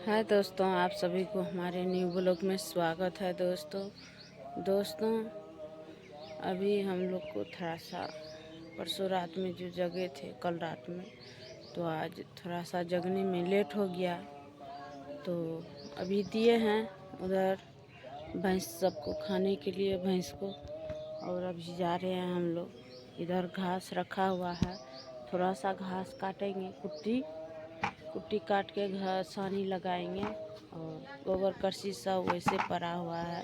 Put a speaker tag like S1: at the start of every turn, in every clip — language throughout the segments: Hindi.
S1: हाय दोस्तों, आप सभी को हमारे न्यू ब्लॉग में स्वागत है। दोस्तों अभी हम लोग को थोड़ा सा परसों रात में जो जगे थे कल रात में, तो आज थोड़ा सा जगने में लेट हो गया। तो अभी दिए हैं उधर भैंस सबको खाने के लिए, भैंस को। और अभी जा रहे हैं हम लोग। इधर घास रखा हुआ है, थोड़ा सा घास काटेंगे, कुट्टी काट के घर सानी लगाएंगे। और गोबर करसी सब वैसे पड़ा हुआ है,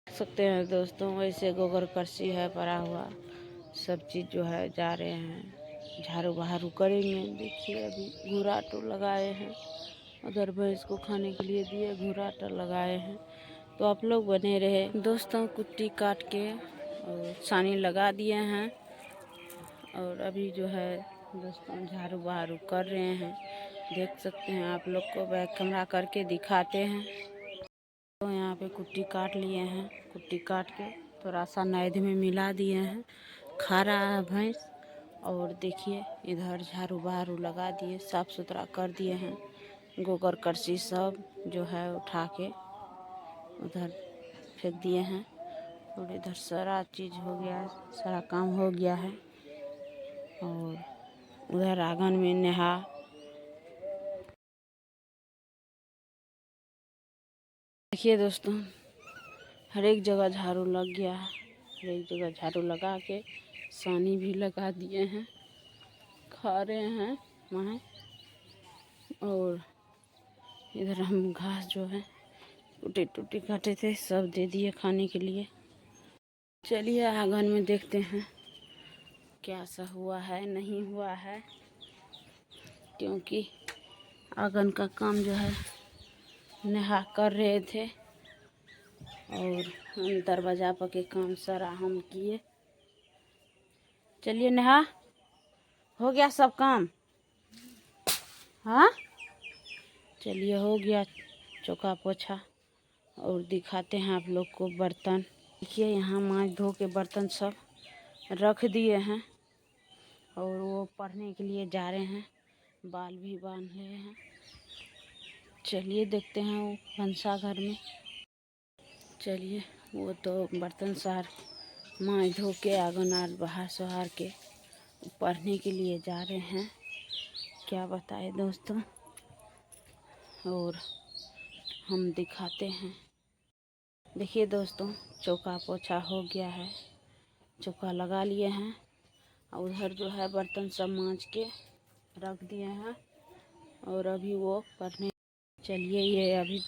S1: देख सकते हैं दोस्तों। वैसे गोबर करसी है पड़ा हुआ, सब चीज़ जो है जा रहे हैं झाड़ू बहारू करेंगे। देखिए अभी घूराटो लगाए हैं, उधर भैंस को खाने के लिए दिए, घूराटा लगाए हैं। तो आप लोग बने रहे दोस्तों। कुट्टी काट के और सानी लगा दिए हैं, और अभी जो है दोस्तों झाड़ू बहारू कर रहे हैं। देख सकते हैं, आप लोग को बैक कैमरा करके दिखाते हैं। तो यहाँ पे कुट्टी काट लिए हैं, कुट्टी काट के थोड़ा सा नैद में मिला दिए हैं, खा रहा है भैंस। और देखिए इधर झाड़ू बहारू लगा दिए, साफ सुथरा कर दिए हैं। गोबर करसी सब जो है उठा के उधर फेंक दिए हैं। और इधर सारा चीज़ हो गया है, सारा काम हो गया है। और उधर आंगन में नहा देखिए दोस्तों, हर एक जगह झाड़ू लग गया है। हर एक जगह झाड़ू लगा के सानी भी लगा दिए हैं, खा रहे हैं वहाँ। और इधर हम घास जो है टूटी टूटी काटे थे, सब दे दिए खाने के लिए। चलिए आंगन में देखते हैं क्या सा हुआ है, नहीं हुआ है। क्योंकि आंगन का काम जो है नहा कर रहे थे, और हम दरवाजा पर के काम सारा हम किए। चलिए नहा, हो गया सब काम। हाँ चलिए हो गया चौका पोछा। और दिखाते हैं आप लोग को बर्तन। देखिए यहाँ माँज धो के बर्तन सब रख दिए हैं, और वो पढ़ने के लिए जा रहे हैं, बाल भी बांध रहे हैं। चलिए देखते हैं वो भंसा घर में। चलिए वो तो बर्तन सार माँज धो के आंगन आर बहार सुहार के पढ़ने के लिए जा रहे हैं। क्या बताए दोस्तों, और हम दिखाते हैं। देखिए दोस्तों, चौका पोछा हो गया है, चौका लगा लिए हैं। और उधर जो है बर्तन सब मांज के रख दिए हैं, और अभी वो पढ़ने, चलिए ये अभी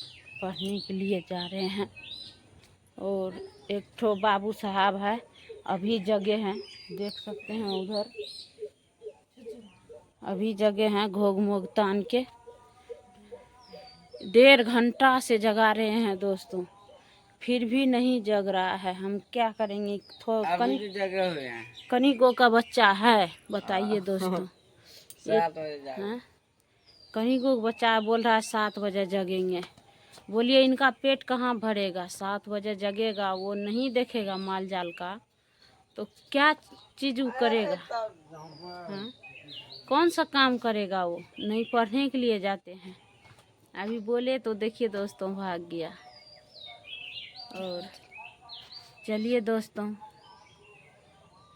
S1: पढ़ने के लिए जा रहे हैं। और एक ठो बाबू साहब है, अभी जगे हैं, देख सकते हैं उधर अभी जगे हैं। घोग मोग तान के 1.5 घंटा से जगा रहे हैं दोस्तों, फिर भी नहीं जग रहा है। हम क्या करेंगे,
S2: जगे हुए हैं।
S1: कनिको का बच्चा है, बताइए दोस्तों।
S2: 7 बजे
S1: हाँ, कनिको का बच्चा बोल रहा है 7 बजे जगेंगे। बोलिए इनका पेट कहाँ भरेगा, 7 बजे जगेगा, वो नहीं देखेगा माल जाल का, तो क्या चीज़ वो करेगा। हाँ, कौन सा काम करेगा वो, नहीं पढ़ने के लिए जाते हैं। अभी बोले तो देखिए दोस्तों भाग गया। और चलिए दोस्तों,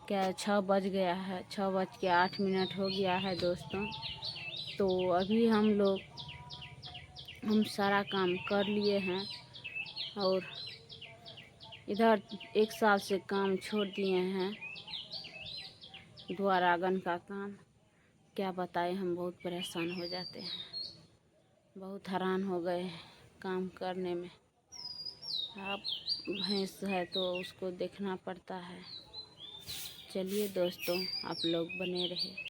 S1: क्या 6 बज गया है, 6:08 हो गया है दोस्तों। तो अभी हम सारा काम कर लिए हैं, और इधर 1 साल से काम छोड़ दिए हैं, द्वार आंगन का काम। क्या बताएं, हम बहुत परेशान हो जाते हैं, बहुत हैरान हो गए हैं काम करने में। आप भैंस है तो उसको देखना पड़ता है। चलिए दोस्तों, आप लोग बने रहे।